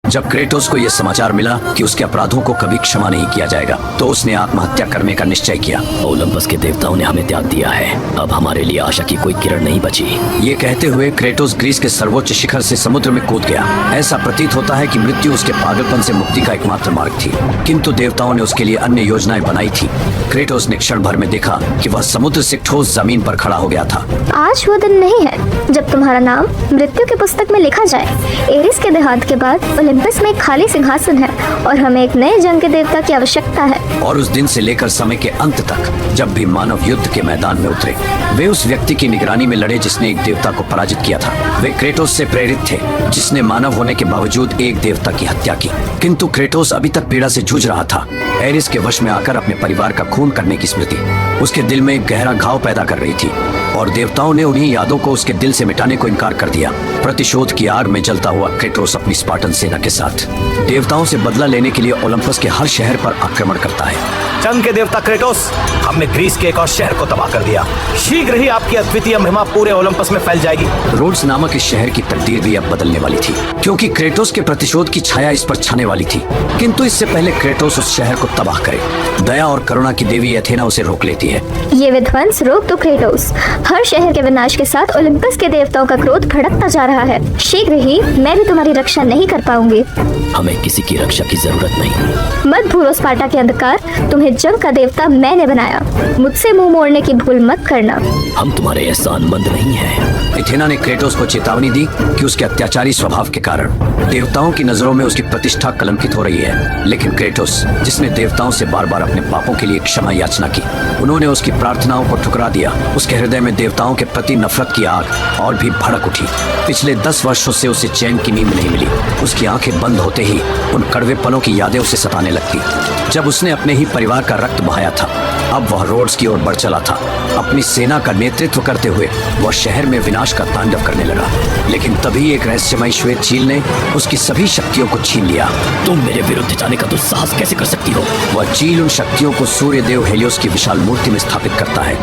जब क्रेटोस को यह समाचार मिला कि उसके अपराधों को कभी क्षमा नहीं किया जाएगा, तो उसने आत्महत्या करने का निश्चय किया। ओलंपस के देवताओं ने हमें त्याग दिया है, अब हमारे लिए आशा की कोई किरण नहीं बची। ये कहते हुए क्रेटोस ग्रीस के सर्वोच्च शिखर से समुद्र में कूद गया। ऐसा प्रतीत होता है कि मृत्यु उसके पागलपन से मुक्ति का एकमात्र मार्ग थी, किंतु देवताओं ने उसके लिए अन्य योजनाएं बनाई थी। क्रेटोस ने क्षण भर में देखा कि वह समुद्र से ठोस जमीन पर खड़ा हो गया था। आज वो दिन नहीं है जब तुम्हारा नाम मृत्यु की पुस्तक में लिखा जाए। एरिस के देहांत के बाद ओलंपस में एक खाली सिंहासन है और हमें एक नए जंग के देवता की आवश्यकता है। और उस दिन से लेकर समय के अंत तक जब भी मानव युद्ध के मैदान में उतरे, वे उस व्यक्ति की निगरानी में लड़े जिसने एक देवता को पराजित किया था। वे क्रेटोस से प्रेरित थे, जिसने मानव होने के बावजूद एक देवता की हत्या की। किंतु क्रेटोस अभी तक पीड़ा से जूझ रहा था। एरिस के वश में आकर अपने परिवार का खून करने की स्मृति उसके दिल में एक गहरा घाव पैदा कर रही थी, और देवताओं ने उन्हीं यादों को उसके दिल से मिटाने को इनकार कर दिया। प्रतिशोध की आग में जलता हुआ क्रेटोस अपनी स्पार्टन सेना के साथ देवताओं से बदला लेने के लिए ओलंपस के हर शहर पर आक्रमण करता है। जंग के देवता क्रेटोस, हमने ग्रीस के एक और शहर को तबाह कर दिया। शीघ्र ही आपकी अद्वितीय महिमा पूरे ओलंपस में फैल जाएगी। रोड्स नामक इस शहर की तकदीर भी अब बदलने वाली थी, क्योंकि क्रेटोस के प्रतिशोध की छाया इस पर छाने वाली थी। किंतु इससे पहले क्रेटोस उस शहर को तबाह करे, दया और करुणा की देवी एथेना उसे रोक लेती है। ये विध्वंस रोक दो क्रेटोस। हर शहर के विनाश के साथ ओलंपस के देवताओं का क्रोध भड़कता जा रहा है। शीघ्र ही मैं भी तुम्हारी रक्षा नहीं कर पाऊंगी। हमें किसी की रक्षा की जरूरत नहीं। मत भूलो स्पार्टा के अंधकार, तुम्हें जंग का देवता मैंने बनाया। मुझसे मुंह मोड़ने की भूल मत करना। हम तुम्हारे एहसानमंद नहीं हैं। एथेना ने क्रेटोस को चेतावनी दी कि उसके अत्याचारी स्वभाव के कारण देवताओं की नजरों में उसकी प्रतिष्ठा कलंकित हो रही है। लेकिन क्रेटोस, जिसने देवताओं से बार बार अपने पापों के लिए क्षमा याचना की, उन्होंने उसकी प्रार्थनाओं को ठुकरा दिया। उसके हृदय में देवताओं के प्रति नफरत की आग और भी भड़क उठी। पिछले 10 वर्षों से उसे चैन की नींद नहीं मिली। उसकी आंखें बंद होते ही उन कड़वे पलों की यादें उसे सताने लगती, जब उसने अपने ही परिवार का रक्त बहाया था। अब वह रोड्स की ओर बढ़ चला था। अपनी सेना का नेतृत्व करते हुए वह शहर में विनाश का तांडव करने लगा। लेकिन तभी एक रहस्यमयी श्वेत चील ने उसकी सभी शक्तियों को छीन लिया। तुम मेरे विरुद्ध जाने का दुस्साहस कैसे कर सकती हो? वह चील उन शक्तियों को सूर्य देव हेलियोस की विशाल मूर्ति में स्थापित करता है।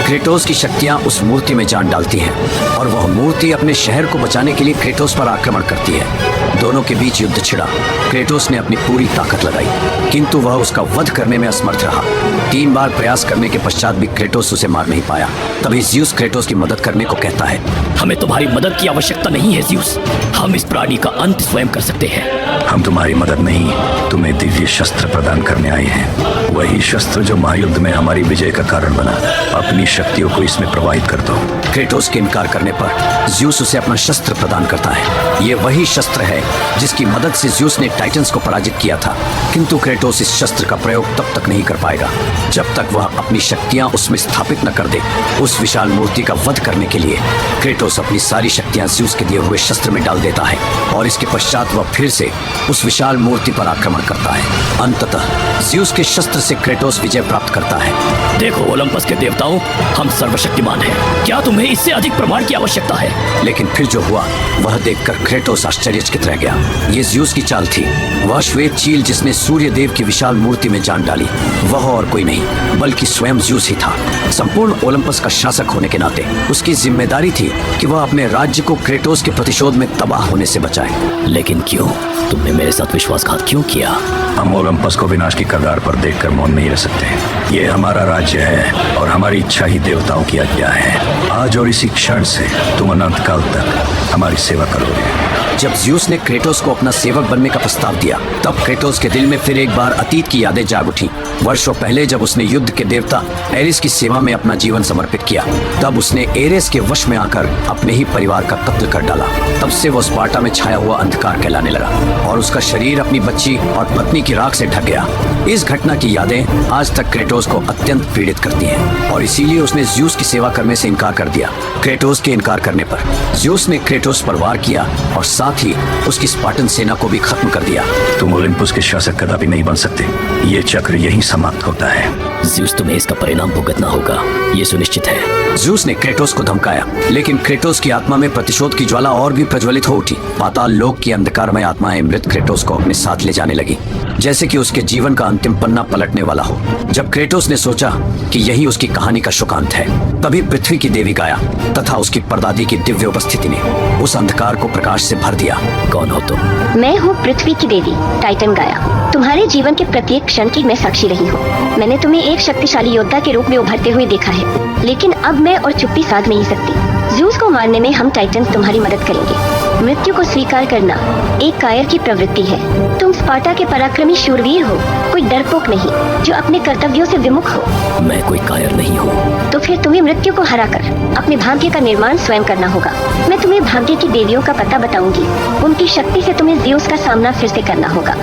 क्रेटोस की शक्तियां उस मूर्ति में जान डालती हैं, और वह मूर्ति अपने शहर को बचाने के लिए क्रेटोस पर आक्रमण करती है। दोनों के बीच युद्ध छिड़ा। क्रेटोस ने अपनी पूरी ताकत लगाई, किंतु वह उसका वध करने में असमर्थ रहा। 3 बार प्रयास करने के पश्चात भी क्रेटोस उसे मार नहीं पाया। तभी ज़्यूस क्रेटोस की मदद करने को कहता है। हमें तुम्हारी मदद की आवश्यकता नहीं है ज़्यूस। हम इस प्राणी का अंत स्वयं कर सकते हैं। हम तुम्हारी मदद नहीं, तुम्हें दिव्य शस्त्र प्रदान करने आए हैं। वही शस्त्र जो महायुद्ध में हमारी विजय का कारण बना। अपनी शक्तियों को इसमें प्रवाहित कर दो। क्रेटोस के इनकार करने पर ज़्यूस उसे अपना शस्त्र प्रदान करता है। ये वही शस्त्र है जिसकी मदद से ज़्यूस ने टाइटन्स को पराजित किया था। किंतु क्रेटोस इस शस्त्र का प्रयोग तब तक नहीं कर पाएगा जब तक वह अपनी शक्तियां उसमें स्थापित न कर दे। उस विशाल मूर्ति का वध करने के लिए क्रेटोस अपनी सारी शक्तियां ज़्यूस के दिए हुए शस्त्र में डाल देता है, और इसके पश्चात वह फिर से उस विशाल मूर्ति पर आक्रमण करता है। अंततः ज़्यूस के शस्त्र से क्रेटोस विजय प्राप्त करता है। देखो ओलंपस के देवताओं, हम सर्वशक्तिमान हैं। क्या तुम्हें इससे अधिक प्रमाण की आवश्यकता है? लेकिन फिर जो हुआ वह देखकर क्रेटोस आश्चर्यचकित रह गया। ये ज़्यूस की चाल थी। वह श्वेत चील जिसने सूर्य देव की विशाल मूर्ति में जान डाली, वह और कोई नहीं बल्कि स्वयं ज़्यूस ही था। संपूर्ण ओलंपस का शासक होने के नाते उसकी जिम्मेदारी थी कि वह अपने राज्य को क्रेटोस के प्रतिशोध में तबाह होने से बचाए। लेकिन क्यों? तुमने मेरे साथ विश्वासघात क्यों किया? हम ओलंपस को विनाश की कगार पर देखकर मौन नहीं रह सकते। ये हमारा राज्य है और हमारी इच्छा ही देवताओं की आज्ञा है। आज और इसी क्षण से तुम अनंत काल तक हमारी सेवा करोगे। जब ज़्यूस ने क्रेटोस को अपना सेवक बनने का प्रस्ताव दिया, तब क्रेटोस के दिल में फिर एक बार अतीत की यादें जाग उठी। वर्षों पहले जब उसने युद्ध के देवता एरिस की सेवा में अपना जीवन समर्पित किया, तब उसने एरिस के वश में आकर अपने ही परिवार का कत्ल कर डाला। तब से वो स्पार्टा में छाया हुआ अंधकार कहलाने लगा, और उसका शरीर अपनी बच्ची और पत्नी की राख से ढक गया। इस घटना की यादें आज तक क्रेटोस को अत्यंत पीड़ित करती हैं, और इसीलिए उसने ज़्यूस की सेवा करने से इनकार कर दिया। क्रेटोस के इनकार करने पर ज़्यूस ने क्रेटोस पर वार किया और साथ ही उसकी स्पार्टन सेना को भी खत्म कर दिया। तुम ओलंपस के शासक कदापि नहीं बन सकते। ये चक्र यहीं समाप्त होता है। ज़्यूस तुम्हें इसका परिणाम भुगतना होगा, ये सुनिश्चित है। ज़्यूस ने क्रेटोस को धमकाया, लेकिन क्रेटोस की आत्मा में प्रतिशोध की ज्वाला और भी प्रज्वलित हो उठी। पाताल लोक की अंधकारमय आत्माएं मृत क्रेटोस को अपने साथ ले जाने लगी, जैसे कि उसके जीवन का अंतिम पन्ना पलटने वाला हो। जब क्रेटोस ने सोचा कि यही उसकी कहानी का शुकांत है, तभी पृथ्वी की देवी गाया तथा उसकी परदादी की दिव्य उपस्थिति ने उस अंधकार को प्रकाश से भर दिया। कौन हो तुम? मैं हूँ पृथ्वी की देवी टाइटन गाया। तुम्हारे जीवन के प्रत्येक क्षण की मैं साक्षी रही हूँ। मैंने तुम्हें एक शक्तिशाली योद्धा के रूप में उभरते हुए देखा है, लेकिन अब मैं और चुप्पी साध नहीं सकती। ज़्यूस को मारने में हम टाइटन्स तुम्हारी मदद करेंगे। मृत्यु को स्वीकार करना एक कायर की प्रवृत्ति है। तुम स्पार्टा के पराक्रमी शूरवीर हो, कोई डरपोक नहीं जो अपने कर्तव्यों से विमुख हो। मैं कोई कायर नहीं हूँ। तो फिर तुम्हें मृत्यु को हराकर अपने भाग्य का निर्माण स्वयं करना होगा। मैं तुम्हें भाग्य की देवियों का पता बताऊंगी। उनकी शक्ति से तुम्हें ज़्यूस का सामना फिर से करना होगा।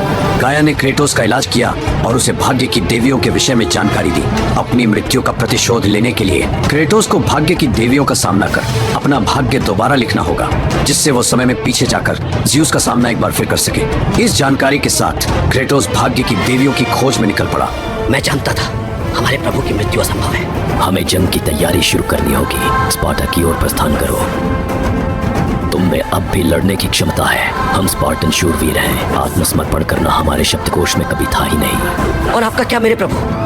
गाया ने क्रेटोस का इलाज किया और उसे भाग्य की देवियों के विषय में जानकारी दी। अपनी मृत्यु का प्रतिशोध लेने के लिए क्रेटोस को भाग्य की देवियों का सामना कर अपना भाग्य दोबारा लिखना होगा, जिससे वो समय में पीछे जाकर ज़्यूस का सामना एक बार फिर कर सके। इस जानकारी के साथ क्रेटोस भाग्य की देवियों की खोज में निकल पड़ा। मैं जानता था हमारे प्रभु की मृत्यु असंभव है। हमें जंग की तैयारी शुरू करनी होगी। स्पार्टा की ओर प्रस्थान करो। तुम में अब भी लड़ने की क्षमता है। हम स्पार्टन शूरवीर हैं। आत्मसमर्पण करना हमारे शब्दकोश में कभी था ही नहीं। और आपका क्या मेरे प्रभु?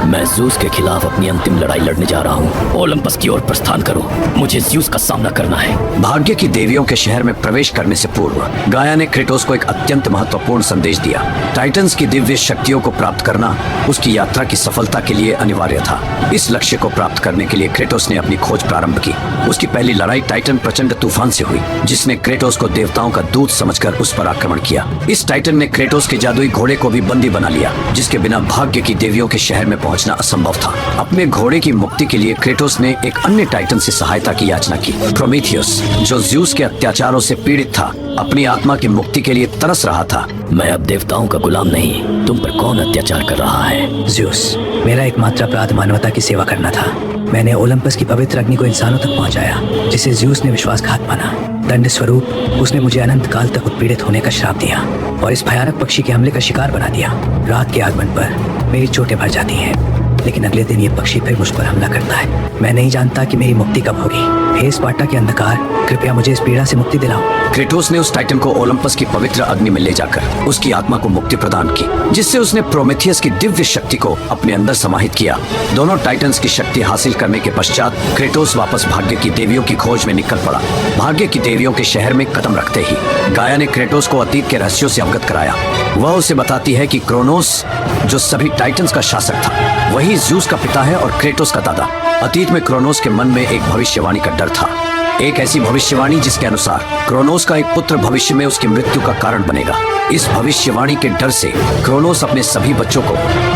मैं ज़्यूस के खिलाफ अपनी अंतिम लड़ाई लड़ने जा रहा हूँ। ओलंपस की ओर प्रस्थान करो। मुझे ज़्यूस का सामना करना है। भाग्य की देवियों के शहर में प्रवेश करने से पूर्व गाया ने क्रेटोस को एक अत्यंत महत्वपूर्ण संदेश दिया। टाइटन्स की दिव्य शक्तियों को प्राप्त करना उसकी यात्रा की सफलता के लिए अनिवार्य था। इस लक्ष्य को प्राप्त करने के लिए क्रेटोस ने अपनी खोज प्रारंभ की। उसकी पहली लड़ाई टाइटन प्रचंड तूफान से हुई, जिसने क्रेटोस को देवताओं का दूत समझकर उस पर आक्रमण किया। इस टाइटन ने क्रेटोस के जादुई घोड़े को भी बंदी बना लिया, जिसके बिना भाग्य की देवियों के शहर में पहुंचना असंभव था। अपने घोड़े की मुक्ति के लिए क्रेटोस ने एक अन्य टाइटन से सहायता की याचना की। प्रोमीथियस, जो ज़्यूस के अत्याचारों से पीड़ित था, अपनी आत्मा की मुक्ति के लिए तरस रहा था। मैं अब देवताओं का गुलाम नहीं। तुम पर कौन अत्याचार कर रहा है? ज़्यूस, मेरा एकमात्र अपराध मानवता की सेवा करना था। मैंने ओलंपस की पवित्र अग्नि को इंसानों तक पहुंचाया, जिसे ज़्यूस ने विश्वासघात माना। दंड स्वरूप उसने मुझे अनंत काल तक उत्पीड़ित होने का श्राप दिया और इस भयानक पक्षी के हमले का शिकार बना दिया। रात के आगमन पर मेरी चोटें भर जाती हैं, लेकिन अगले दिन ये पक्षी फिर मुझ पर हमला करता है। मैं नहीं जानता कि मेरी मुक्ति कब होगी। हे स्पार्टा के अंधकार, कृपया मुझे इस पीड़ा से मुक्ति दिलाओ। क्रेटोस ने उस टाइटन को ओलंपस की पवित्र अग्नि में ले जाकर उसकी आत्मा को मुक्ति प्रदान की, जिससे उसने प्रोमेथियस की दिव्य शक्ति को अपने अंदर समाहित किया। दोनों टाइटन्स की शक्ति हासिल करने के पश्चात क्रेटोस वापस भाग्य की देवियों की खोज में निकल पड़ा। भाग्य की देवियों के शहर में कदम रखते ही गाया ने क्रेटोस को अतीत के रहस्यों से अवगत कराया। वह उसे बताती है कि क्रोनोस, जो सभी टाइटन्स का शासक था, वही ज़्यूस का पिता है और क्रेटोस का दादा। अतीत में क्रोनोस के मन में एक भविष्यवाणी का डर था, एक ऐसी भविष्यवाणी जिसके अनुसार क्रोनोस का एक पुत्र भविष्य में उसकी मृत्यु का कारण बनेगा। इस भविष्यवाणी के डर से क्रोनोस अपने सभी बच्चों को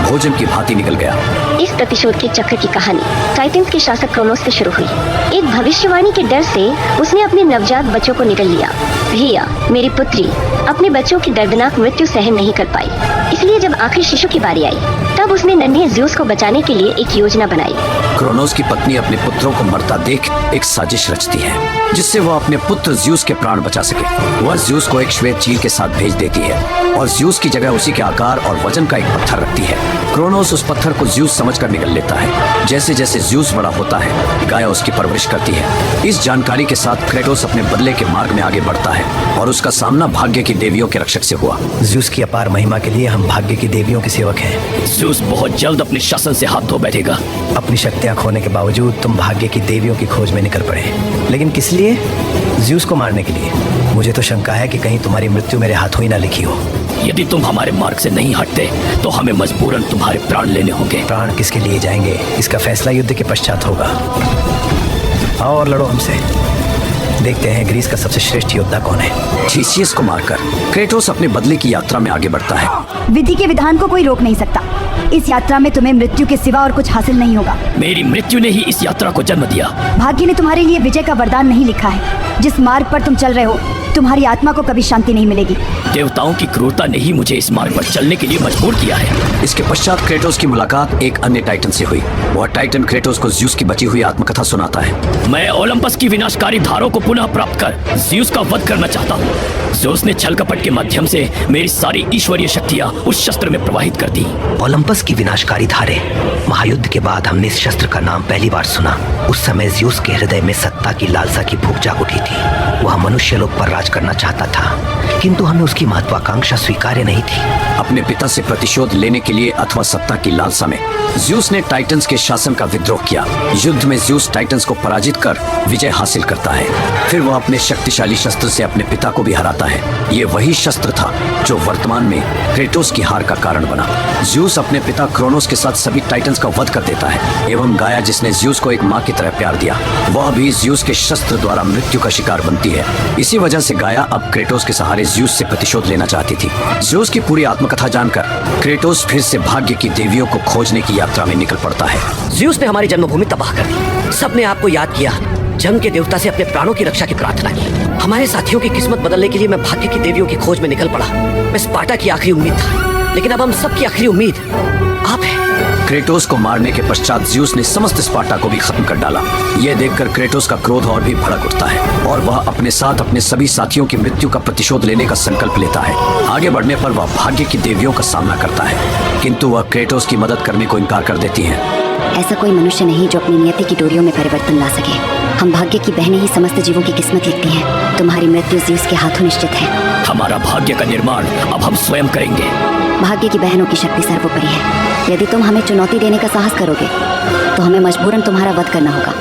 भोजन की भांति निकल गया। इस प्रतिशोध के चक्र की कहानी टाइटन्स के शासक क्रोनोस से शुरू हुई। एक भविष्यवाणी के डर से उसने अपने नवजात बच्चों को निगल लिया। हिया, मेरी पुत्री, अपने बच्चों की दर्दनाक मृत्यु सहन नहीं कर पाई, इसलिए जब आखिरी शिशु की बारी आई, तब उसने नन्हे ज़्यूस को बचाने के लिए एक योजना बनाई। क्रोनोस की पत्नी अपने पुत्रों को मरता देख एक साजिश रचती है, जिससे वह अपने पुत्र ज़्यूस के प्राण बचा सके। वह ज़्यूस को एक श्वेत चील के साथ भेज देती है और ज़्यूस की जगह उसी के आकार और वजन का एक पत्थर रखती है। क्रोनोस उस पत्थर को ज़्यूस समझकर निगल लेता है। जैसे जैसे ज़्यूस बड़ा होता है, गाया उसकी परवरिश करती है। इस जानकारी के साथ क्रेटोस अपने बदले के मार्ग में आगे बढ़ता है और उसका सामना भाग्य की देवियों के रक्षक से हुआ। ज़्यूस की अपार महिमा के लिए हम भाग्य की देवियों के सेवक हैं। ज़्यूस बहुत जल्द अपने शासन से हाथ धो बैठेगा। अपनी शक्तियाँ खोने के बावजूद तुम भाग्य की देवियों की खोज में निकल पड़े, लेकिन किस लिए? ज़्यूस को मारने के लिए। मुझे तो शंका है कि कहीं तुम्हारी मृत्यु मेरे हाथों ही ना लिखी हो। यदि तुम हमारे मार्ग से नहीं हटते तो हमें मजबूरन तुम्हारे प्राण लेने होंगे। प्राण किसके लिए जाएंगे, इसका फैसला युद्ध के पश्चात होगा। आओ और लड़ो हमसे। देखते हैं ग्रीस का सबसे श्रेष्ठ योद्धा कौन है। थीसियस को मारकर क्रेटोस अपने बदले की यात्रा में आगे बढ़ता है। विधि के विधान को कोई रोक नहीं सकता। इस यात्रा में तुम्हें मृत्यु के सिवा और कुछ हासिल नहीं होगा। मेरी मृत्यु ने ही इस यात्रा को जन्म दिया। भाग्य ने तुम्हारे लिए विजय का वरदान नहीं लिखा है। जिस मार्ग पर तुम चल रहे हो तुम्हारी आत्मा को कभी शांति नहीं मिलेगी। देवताओं की क्रूरता ने ही मुझे इस मार्ग पर चलने के लिए मजबूर किया है। इसके पश्चात क्रेटोस की मुलाकात एक अन्य टाइटन से हुई। वह टाइटन क्रेटोस को ज्यूस की बची हुई आत्मकथा सुनाता है। मैं ओलंपस की विनाशकारी धारों को पुनः प्राप्त कर ज्यूस का वध करना चाहता हूँ। ज्यूस ने छल कपट के माध्यम से मेरी सारी ईश्वरीय शक्तियाँ उस शस्त्र में प्रवाहित कर दी। ओलंपस की विनाशकारी धारे। महायुद्ध के बाद हमने इस शस्त्र का नाम पहली बार सुना। उस समय ज्यूस के हृदय में सत्ता की लालसा की भूख जाग उठी थी। वह मनुष्य लोक पर राज करना चाहता था, किंतु हमें उसकी महत्वाकांक्षा स्वीकार्य नहीं थी। अपने पिता से प्रतिशोध लेने के लिए अथवा सत्ता की लालसा में ज्यूस ने टाइटन्स के शासन का विद्रोह किया। युद्ध में ज्यूस टाइटन्स को पराजित कर विजय हासिल करता है। फिर वह अपने शक्तिशाली शस्त्र से अपने पिता को भी हराता है। ये वही शस्त्र था जो वर्तमान में क्रेटोस की हार का कारण बना। ज्यूस अपने पिता क्रोनोस के साथ सभी टाइटन्स का वध कर देता है एवं गाया, जिसने ज्यूस को एक माँ की तरह प्यार दिया, वह भी ज्यूस के शस्त्र द्वारा मृत्यु का शिकार बनती है। इसी वजह से गाया अब क्रेटोस के सहारे ज्यूस से प्रतिशोध लेना चाहती थी। ज्यूस की पूरी आत्मकथा जानकर क्रेटोस फिर से भाग्य की देवियों को खोजने की यात्रा में निकल पड़ता है। ज्यूस ने हमारी जन्मभूमि तबाह कर दी। सबने आपको याद किया, जंग के देवता से अपने प्राणों की रक्षा की प्रार्थना की। हमारे साथियों की किस्मत बदलने के लिए मैं भाग्य की देवियों की खोज में निकल पड़ा। मैं स्पार्टा की आखिरी उम्मीद था, लेकिन अब हम सबकी आखिरी उम्मीद आप हैं। क्रेटोस को मारने के पश्चात ज्यूस ने समस्त स्पार्टा को भी खत्म कर डाला। यह देखकर क्रेटोस का क्रोध और भी भड़क उठता है और वह अपने साथ अपने सभी साथियों की मृत्यु का प्रतिशोध लेने का संकल्प लेता है। आगे बढ़ने पर वह भाग्य की देवियों का सामना करता है, किंतु वह क्रेटोस की मदद करने को इनकार कर देती हैं। ऐसा कोई मनुष्य नहीं जो अपनी नियति की डोरियों में परिवर्तन ला सके। हम भाग्य की बहनें ही समस्त जीवों की किस्मत लिखती हैं। तुम्हारी मृत्यु ज्यूस के हाथों निश्चित है। हमारा भाग्य का निर्माण अब हम स्वयं करेंगे। भाग्य की बहनों की शक्ति सर्वोपरि है। यदि तुम हमें चुनौती देने का साहस करोगे तो हमें मजबूरन तुम्हारा वध करना होगा।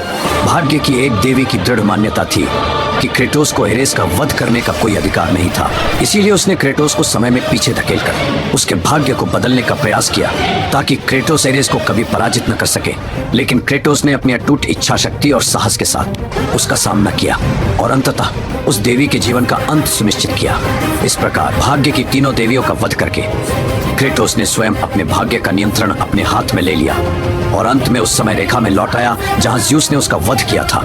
भाग्य की एक देवी की दृढ़ मान्यता थी कि क्रेटोस को एरेस का वध करने का कोई अधिकार नहीं था। इसीलिए उसने क्रेटोस को समय में पीछे धकेलकर उसके भाग्य को बदलने का प्रयास किया ताकि क्रेटोस एरेस को कभी पराजित न कर सके। लेकिन क्रेटोस ने अपनी अटूट इच्छा शक्ति और साहस के साथ उसका सामना किया और अंततः उस देवी के जीवन का अंत सुनिश्चित किया। इस प्रकार भाग्य की तीनों देवियों का वध करके क्रेटोस ने स्वयं अपने भाग्य का नियंत्रण अपने हाथ में ले लिया और अंत में उस समय रेखा में लौट आया जहां ज्यूस ने उसका वध किया था।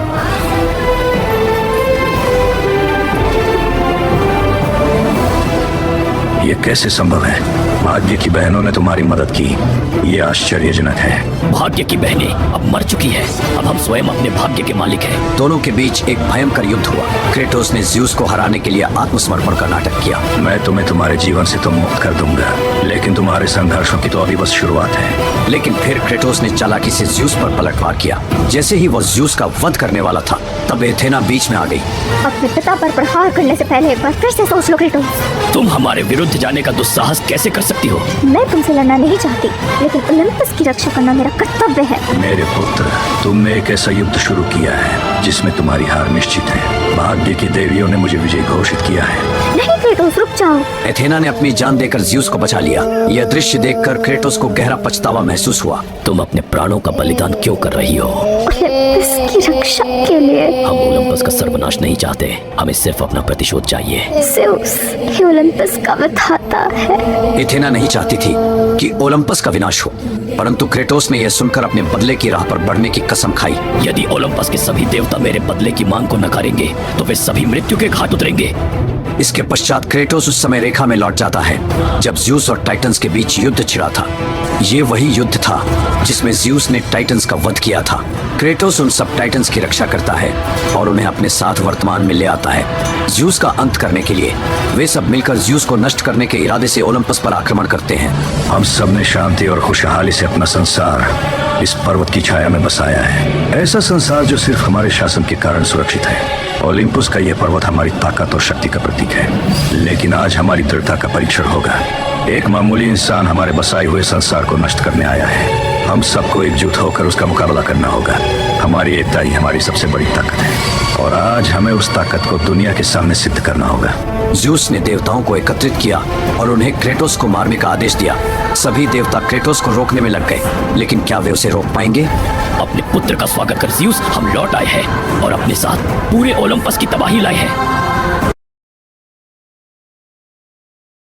ये कैसे संभव है? भाग्य की बहनों ने तुम्हारी मदद की, ये आश्चर्यजनक है। भाग्य की बहनें अब मर चुकी है। अब हम स्वयं अपने भाग्य के मालिक हैं। दोनों के बीच एक भयंकर युद्ध हुआ। क्रेटोस ने ज्यूस को हराने के लिए आत्मसमर्पण का नाटक किया। मैं तुम्हें तुम्हारे जीवन से तो मुक्त कर दूंगा, लेकिन तुम्हारे संघर्षों की तो अभी बस शुरुआत है। लेकिन फिर क्रेटोस ने चालाकी से ज्यूस पर पलटवार किया। जैसे ही वह ज्यूस का वध करने वाला था, तब एथेना बीच में आ गई। अपने पिता पर प्रहार करने से पहले एक बार फिर से सोच लो क्रेटोस। तुम हमारे विरुद्ध जाने का दुस्साहस कैसे कर सकती हो? मैं तुमसे लड़ना नहीं चाहती, लेकिन ओलंपस की रक्षा करना मेरा कर्तव्य है। मेरे पुत्र, तुमने एक ऐसा युद्ध शुरू किया है जिसमें तुम्हारी हार निश्चित है। भाग्य की देवियों ने मुझे विजय घोषित किया है। नहीं क्रेटोस, रुक जाओ। एथेना ने अपनी जान देकर ज्यूस को बचा लिया। यह दृश्य देखकर क्रेटोस को गहरा पछतावा महसूस हुआ। तुम अपने प्राणों का बलिदान क्यों कर रही हो? ओलंपस की रक्षा के लिए। हम ओलंपस का सर्वनाश नहीं चाहते, हमें सिर्फ अपना प्रतिशोध चाहिए। ज़्यूस ही ओलंपस का विधाता है। एथेना नहीं चाहती थी कि ओलंपस का विनाश हो, परंतु क्रेटोस ने यह सुनकर अपने बदले की राह पर बढ़ने की कसम खाई। यदि ओलंपस के सभी देवता मेरे बदले की मांग को नकारेंगे तो वे सभी मृत्यु के घाट उतरेंगे। इसके पश्चात क्रेटोस उस समय रेखा में लौट जाता है जब ज्यूस और टाइटन्स के बीच युद्ध छिड़ा था। ये वही युद्ध था जिसमें ज्यूस ने टाइटन्स का वध किया था। क्रेटोस उन सब टाइटन्स की रक्षा करता है और उन्हें अपने साथ वर्तमान में ले आता है। ज्यूस का अंत करने के लिए वे सब मिलकर ज्यूस को नष्ट करने के इरादे से ओलंपस पर आक्रमण करते हैं। हम सब ने शांति और खुशहाली से अपना संसार इस पर्वत की छाया में बसाया है। ऐसा संसार जो सिर्फ हमारे शासन के कारण सुरक्षित है। ओलिम्पस का यह पर्वत हमारी ताकत और शक्ति का प्रतीक है, लेकिन आज हमारी दृढ़ता का परीक्षण होगा। एक मामूली इंसान हमारे बसाए हुए संसार को नष्ट करने आया है। हम सबको एकजुट होकर उसका मुकाबला करना होगा। हमारी एकता ही हमारी सबसे बड़ी ताकत है और आज हमें उस ताकत को दुनिया के सामने सिद्ध करना होगा। ज्यूस ने देवताओं को एकत्रित किया और उन्हें क्रेटोस को मारने का आदेश दिया। सभी देवता क्रेटोस को रोकने में लग गए, लेकिन क्या वे उसे रोक पाएंगे? अपने पुत्र का स्वागत कर ज्यूस हम लौट आए हैं और अपने साथ पूरे ओलंपस की तबाही लाए हैं।